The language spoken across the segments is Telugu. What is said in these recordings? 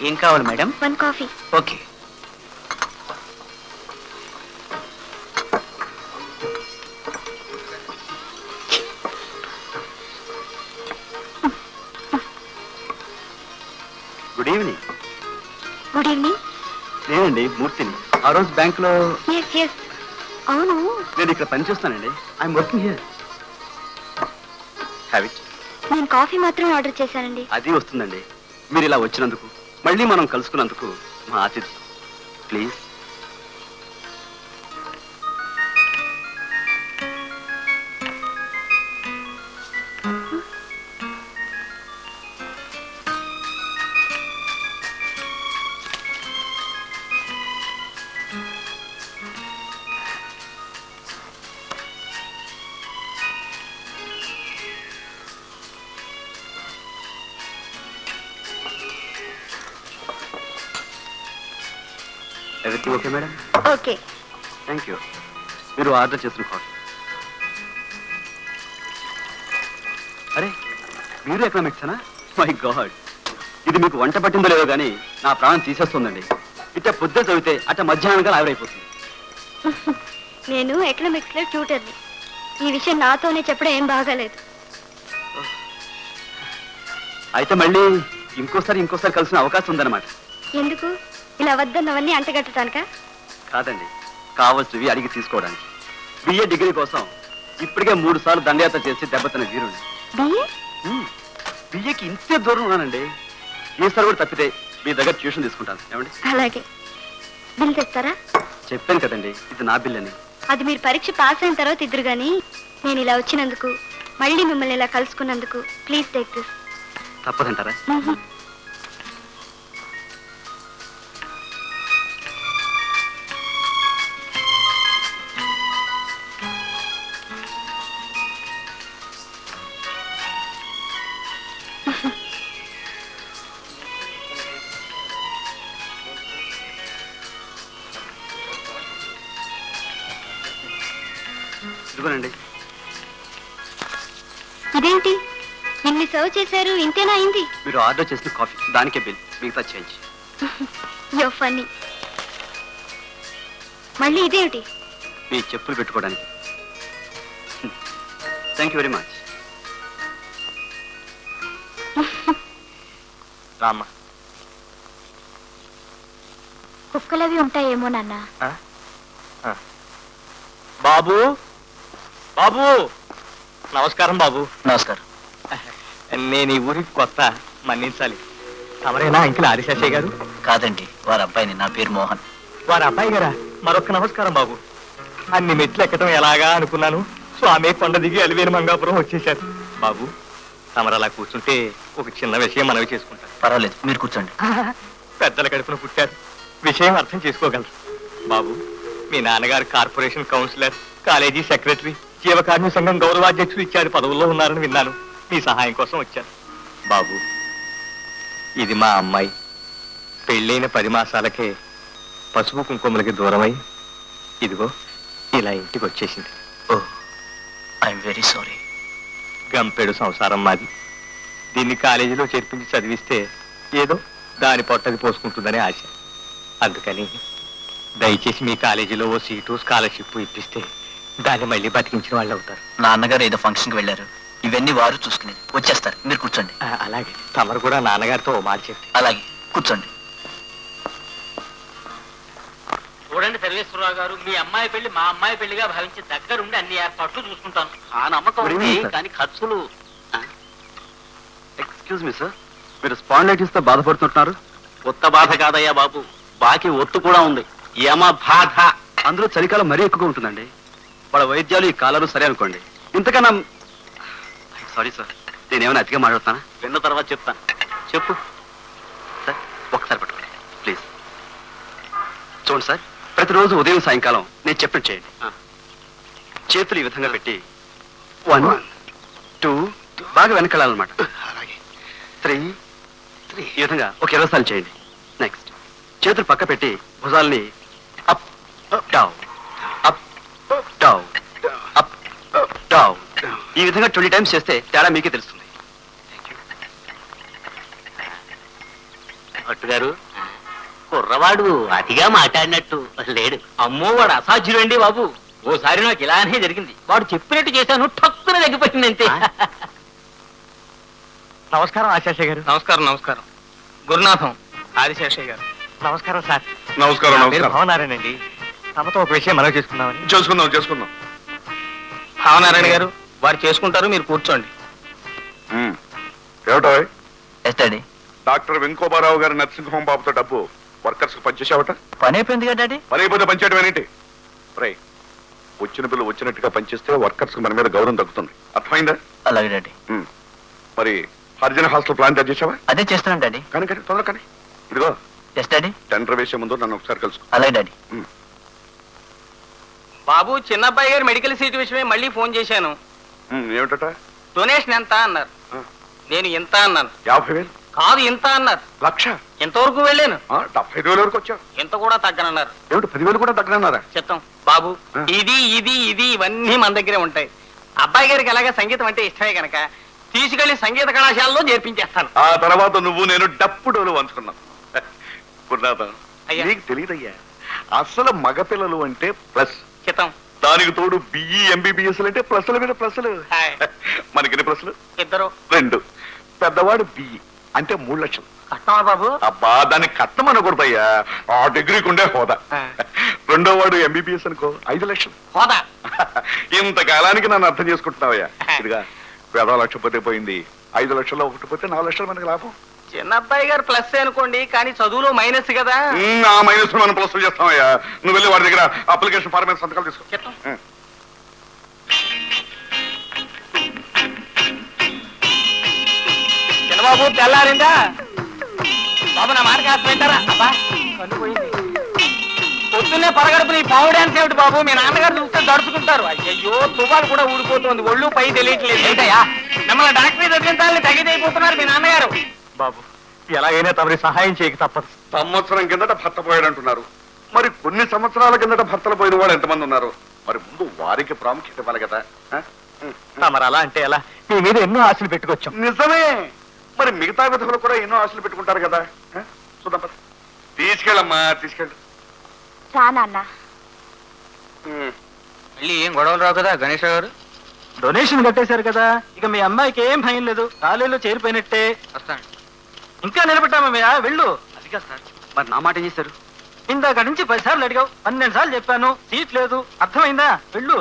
ఏం కావాలి madam? 1 coffee. Okay. Good evening. Good evening. నేనండి మూర్తిని. ఆ రోజు బ్యాంకులో. ఎస్ అవును. నేను ఇక్కడ పని చేస్తానండి. I'm working here. Have it. నేను కాఫీ మాత్రమే ఆర్డర్ చేశానండి. అది వస్తుందండి. మీరు ఇలా వచ్చినందుకు, మళ్ళీ మనం కలుసుకున్నందుకు మా ఆతిథ్యం. Please. Everything okay madam? Okay. Thank you. మీరు ఆర్డర్ చేసిన కాఫీ. అరే, మీరు ఎకనామిక్సేనా? మై గాడ్, ఇది మీకు వంట పట్టిందో లేదో కానీ నా ప్రాణం తీసేస్తుందండి. ఇట్ట పొద్దున చదివితే అట్ట మధ్యాహ్నంగా ఆవిరైపోతుంది. నేను ఎకనామిక్స్ లో ట్యూటర్ని. ఈ విషయం నాతోనే చెప్పడం ఏం బాగాలేదు. అయితే మళ్ళీ ఇంకోసారి కలిసిన అవకాశం ఉందన్నమాట. ఎందుకు? ఇలా వద్దన్నవన్నీ అంటగట్టడానికా? కాదండి, కావలసినవి అడిగి తీసుకోవడానికి. బిఏ డిగ్రీ కోసం ఇప్పటికే 3 సార్లు దండయాత్ర చేసి దెబ్బతిన వీరుని. బిఏకి ఇంతే దూరం ఉన్నానండి. ఈసారి కూడా తప్పితే మీ దగ్గర ట్యూషన్ తీసుకుంటాను. ఏమండి? అలాగే. బిల్ తెస్తారా? చెప్పాను కదండి, ఇది నా బిల్ అని. అది మీరు పరీక్ష పాస్ అయిన తర్వాత ఇద్దరు గాని, నేను ఇలా వచ్చినందుకు, మళ్ళీ మిమ్మల్ని ఇలా కలుసుకున్నందుకు ప్లీజ్ టేక్ దిస్. తప్పదంటారా? ఇదిగోనండి. ఇదేంటి ఇన్ని సర్వ్ చేశారు? ఇంతేనా అయింది? మీరు ఆర్డర్ చేసిన కాఫీ, దానికే బిల్, మిగతా చేంజ్. యో ఫన్నీ. మళ్ళీ ఇదేంటి? మీ చెప్పులు పెట్టుకోవడానికి. Thank you very much. రామ్మా. కుక్కలవి ఉంటాయేమో నాన్న. బాబు, బాబు, నమస్కారం బాబు. నమస్కారం. నేను ఈ ఊరికి కొత్త, మన్నించాలి. తమరేనా అంకిల్ ఆదిశాషయ్య గారు? కాదండి, వారి అబ్బాయిని. నా పేరు మోహన్. వారి అబ్బాయి గారా? మరొక నమస్కారం బాబు. అన్ని మెట్లు ఎక్కడం ఎలాగా అనుకున్నాను. స్వామి కొండ దిగి అలివేలు మంగాపురం వచ్చేశారు. బాబు, తమరు అలా కూర్చుంటే ఒక చిన్న విషయం మనవి చేసుకుంటారు. పర్వాలేదు, మీరు కూర్చోండి. పెద్దల కడుపున పుట్టారు, విషయం అర్థం చేసుకోగలరు. బాబు, మీ నాన్నగారు కార్పొరేషన్ కౌన్సిలర్, కాలేజీ సెక్రటరీ, జీవకారుణ్య సంఘం గౌరవాధ్యక్షులు ఇత్యాది పదవుల్లో ఉన్నారని విన్నాను. మీ సహాయం కోసం వచ్చాను. బాబు, ఇది మా అమ్మాయి. పెళ్ళైన 10 మాసాలకే పసుపు కుంకుమలకి దూరమై ఇదిగో ఇలా ఇంటికి వచ్చేసింది. ఓ, ఐఎమ్ వెరీ సారీ. గంపెడు సంసారం మాది. దీన్ని కాలేజీలో చేర్పించి చదివిస్తే ఏదో దాని పొట్టది పోసుకుంటుందని ఆశ. అందుకని దయచేసి మీ కాలేజీలో ఓ సీటు, స్కాలర్షిప్ ఇప్పిస్తే దాన్ని మళ్ళీ బతికించిన వాళ్ళు అవుతారు. నాన్నగారు ఏదో ఫంక్షన్కి వెళ్ళారు, ఇవన్నీ వారు చూసుకునేది. వచ్చేస్తారు, మీరు కూర్చోండి. అలాగే. తమరు కూడా నాన్నగారితో ఓ మాట చెప్పి. అలాగే, కూర్చోండి. చూడండి సర్వేశ్వరరావు గారు, మీ అమ్మాయి పెళ్లి మా అమ్మాయి పెళ్లిగా భావించి దగ్గరుండి అన్ని ఏర్పాట్లు చూసుకుంటాను. ఆ నమ్మకం ఉంది, కానీ ఖర్చులు. ఎక్స్క్యూజ్ మీ సార్, మీరు స్పాండిలైటిస్ తో బాధపడుతుంటున్నారు. కొత్త బాధ కాదయ్యా బాబు, బాకీ ఒత్తు కూడా ఉంది. యమ బాధ. అందులో చలికాలం మరీ ఎక్కువగా ఉంటుందండి. వాళ్ళ వైద్యాలు ఈ కాలాలు సరే అనుకోండి. ఇంతకన్నా సారీ సార్, నేనేమైనా అతిగా మాట్లాడుతానా? విన్న తర్వాత చెప్తాను. చెప్పు సార్, ఒకసారి పట్టుకోండి ప్లీజ్. చూడండి సార్, ప్రతిరోజు ఉదయం సాయంకాలం నేను చెప్పినట్టు చేయండి. చేతులు ఈ విధంగా పెట్టి 1 2 బాగా వెనకెళ్ళాలన్నమాట. 3 ఈ విధంగా ఒక 20 సార్లు చేయండి. నెక్స్ట్ చేతులు పక్క పెట్టి భుజాల్ని up down up down up down ఈ విధంగా 20 టైమ్స్ చేస్తే తేడా మీకే తెలుస్తుంది. భట్టు గారు, కుర్రవాడు అతిగా మాట్లాడినట్టు లేడు. అమ్మో, వాడు అసాధ్యుడండి బాబు. ఓసారి నాకు ఇలానే జరిగింది. వాడు చెప్పినట్టు చేశాను, ఠక్కున తగ్గిపోయింది అంతే. నమస్కారం ఆశాశయ్య గారు. నమస్కారం. నమస్కారం. గురునాథం ఆదిశేషయ్య గారు. నమస్కారం సార్. నమస్కారం. మీరు నమస్కారం. భావనారాయణండి. తమతో ఒక విషయం మనం చేసుకుందామని. చేసుకుందాం. భావనారాయణ గారు, వారు చేసుకుంటారు, మీరు కూర్చోండి. ఏమిటో ఎస్ డాడీ. డాక్టర్ వెంకోబారావు గారి నర్సింగ్ హోమ్ బాబుతో డబ్బు వర్కర్స్ పనిచేసావట? పని అయిపోయింది కదా డాడీ. పని అయిపోతే పనిచేయడం ఏంటి? రై, వచ్చిన పిల్లలు వచ్చినట్టుగా పనిచేస్తే వర్కర్స్ మన మీద గౌరవం తగ్గుతుంది. అర్థమైందా? అలాగే డాడీ. మరి హరిజన హాస్టల్ ప్లాన్ చేసావా? అదే చేస్తున్నాను డాడీ. కానీ తొందర కానీ. ఇదిగో ఎస్ డాడీ. టెండర్ వేసే ముందు నన్ను ఒకసారి కలుసుకో. అలాగే డాడీ. బాబు, చిన్నబ్బాయి గారు మెడికల్ సీట్ విషయమే మళ్ళీ ఫోన్ చేశాను. ఏమిటట? డొనేషన్ ఎంత అన్నారు. నేను ఇంత అన్నాను. 50,000? కాదు, ఇంత అన్నారు. లక్ష? ఎంతవరకు వెళ్ళాను. 75,000 వరకు వచ్చావు. ఎంత కూడా తగ్గనన్నారు. ఏమిటి 10,000 కూడా తగ్గనన్నారా? చెప్తాం బాబు. ఇది ఇవన్నీ మన దగ్గరే ఉంటాయి. అబ్బాయి గారికి ఎలాగా సంగీతం అంటే ఇష్టమే కనుక తీసుకెళ్లి సంగీత కళాశాలలో చేర్పించేస్తాను. ఆ తర్వాత నువ్వు నేను డప్పుడోలు వంచుకున్నాం. గురునాథం, అయ్యా. నీకు తెలియదయ్యా, అసలు మగపిల్లలు అంటే ప్లస్. చిత్తం. దానికి తోడు బిఈ ఎంబీబీఎస్ అంటే ప్లస్ల మీద ప్లస్లు. హాయ్. మనకెన్ని ప్లస్లు? ఇద్దరు. 2. పెద్దవాడు బిఈ అంటే 3 లక్షలు. కట్టావా బాబు? అబ్బా, దాన్ని కట్టం అనకూడదయ్యా, ఆ డిగ్రీకి ఉండే హోదా. రెండో వాడు ఎంబీబీఎస్ అనుకో 5 లక్షలు. హోదా. ఇంతకాలానికి నన్ను అర్థం చేసుకుంటున్నావయ్యా. ఇదిగా పేద లక్ష పోతే పోయింది, 5 లక్షల్లో ఒకటి పోతే 4 లక్షలు మనకి లాభం. చిన్న అబ్బాయి గారు ప్లస్ అనుకోండి, కానీ చదువులో మైనస్ కదా. ఆ మైనస్ మనం ప్లస్ చేస్తామయ్యా. నువ్వు వెళ్ళి వాడి దగ్గర అప్లికేషన్ ఫార్మ్ మీద సంతకాలు తీసుకో. చెప్తాం. చిన్నబాబు, తెల్లారిందా బాబు? నా మాట కాస్త పెట్టారా? అబ్బా, కన్ను పోయింది. పొద్దున్నే పరగడుపు నీ పావు డాన్స్ ఏమిటి బాబు? మీ నాన్నగారు చూస్తే దడుచుకుంటారు. అయ్యో, తువ్వాలు కూడా ఊడిపోతుంది, ఒళ్ళు పై తెలియట్లేదు. ఏంటయ్యా, మిమ్మల్ని డాక్టరీ చదివించాలని తగిదైపోతున్నారు మీ నాన్నగారు. బాబు, ఎలాగైనా తమరి సహాయం చేయక తప్పదు. సంవత్సరం కిందట భర్త పోయాడంటున్నారు. మరి కొన్ని సంవత్సరాల కిందట భర్తలు పోయిన వాళ్ళు ఎంతమంది ఉన్నారు? మరి ముందు వారికి ప్రాముఖ్యత ఇవ్వాలి కదా. తమరు అలా అంటే ఎలా? మీ మీద ఎన్నో ఆశలు పెట్టుకొచ్చాం. నిజమే. మరి మిగతా విధులు కూడా ఎన్నో ఆశలు పెట్టుకుంటారు కదా. చూద్దాం పద. తీసుకెళ్ళమ్మా, తీసుకెళ్ళు. రా నాన్న. మళ్ళీ ఏం గొడవలు రావు కదా గణేష్ గారు? డొనేషన్ కట్టేశారు కదా, ఇక మీ అమ్మాయికి ఏం భయం లేదు, కాలేజీలో చేరిపోయినట్టే. వస్తాను. ఇంకా నిలబెట్టామయ్యా, వెళ్ళు. అది కాదు సార్, మరి నా మాట ఏం చేశారు? ఇందాక నుంచి 10 సార్లు అడిగావు, 12 సార్లు చెప్పాను, సీట్ లేదు. అర్థమైందా? వెళ్ళు.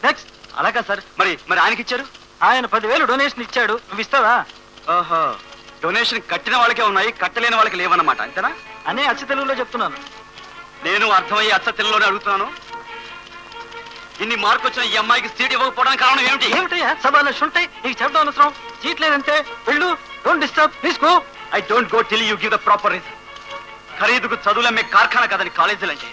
నెక్స్ట్. అలాగా సార్, మరి ఆయనకి ఇచ్చారు? ఆయన 10,000 డొనేషన్ ఇచ్చాడు, నువ్వు ఇస్తావా? ఓహో, డొనేషన్ కట్టిన వాళ్ళకే ఉన్నాయి, కట్టలేని వాళ్ళకి లేవన్నమాట, అంతేనా? అనే అచ్చ తెలుగులో చెప్తున్నాను. నేను అర్థమయ్యే అచ్చ తెలుగులోనే అడుగుతున్నాను. ఇన్ని మార్కులు వచ్చిన ఈ అమ్మాయికి సీట్ ఇవ్వకపోవడానికి కారణం ఏమిటి? ఏమిటయ్యా సభలు ఉంటాయి, నీకు చెప్పడం అవసరం. సీట్ లేదంటే వెళ్ళు. Don't disturb, please go. I don't go till you give the proper reason. ఖరీదుకు చదువులమ్మే కార్ఖానా కదని కాలేజీలు అంటే.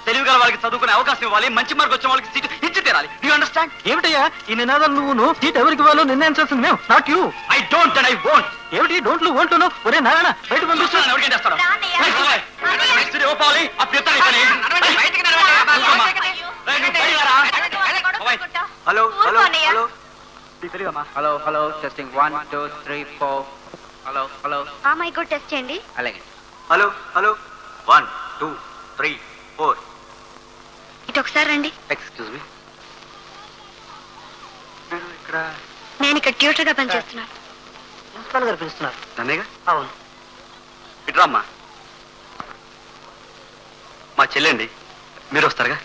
తెలివిగల వాళ్ళకి చదువుకునే అవకాశం ఇవ్వాలి, మంచి మార్కు వచ్చిన వాళ్ళకి సీటు ఇచ్చి తీరాలి. You understand? ఏమిటయ్యా ఈ నినాదం? నువ్వు సీట్ ఎవరికి ఇవ్వాలో నిర్ణయించాల్సింది మేము, not you. I don't and I won't. ఏమిటి డోంట్ లు వోంట్ లు? ఒరే నారాయణ, బయట పంపిస్తున్నాను. ఎవరికేం చేస్తాడు? హలో హలో హలో తెలుగమ్మా. Hello testing 1 2 3 4. హలో. ఆ మైక్ కూడా టెస్ట్ చేయండి. అలాగే. Hello hello 1 2 3 4. ఇటు ఒకసారి రండి. ఎక్స్క్యూజ్ మీ, ఇక్కడ నేను ఇక్కడ ట్యూటర్ గా పనిచేస్తున్నాను. ప్రిన్సిపాల్ గారు పిలుస్తున్నారు. నన్నేగా? అవును. ఇట్రామ్మా. మా చెల్లండి, మీరు వస్తారుగా?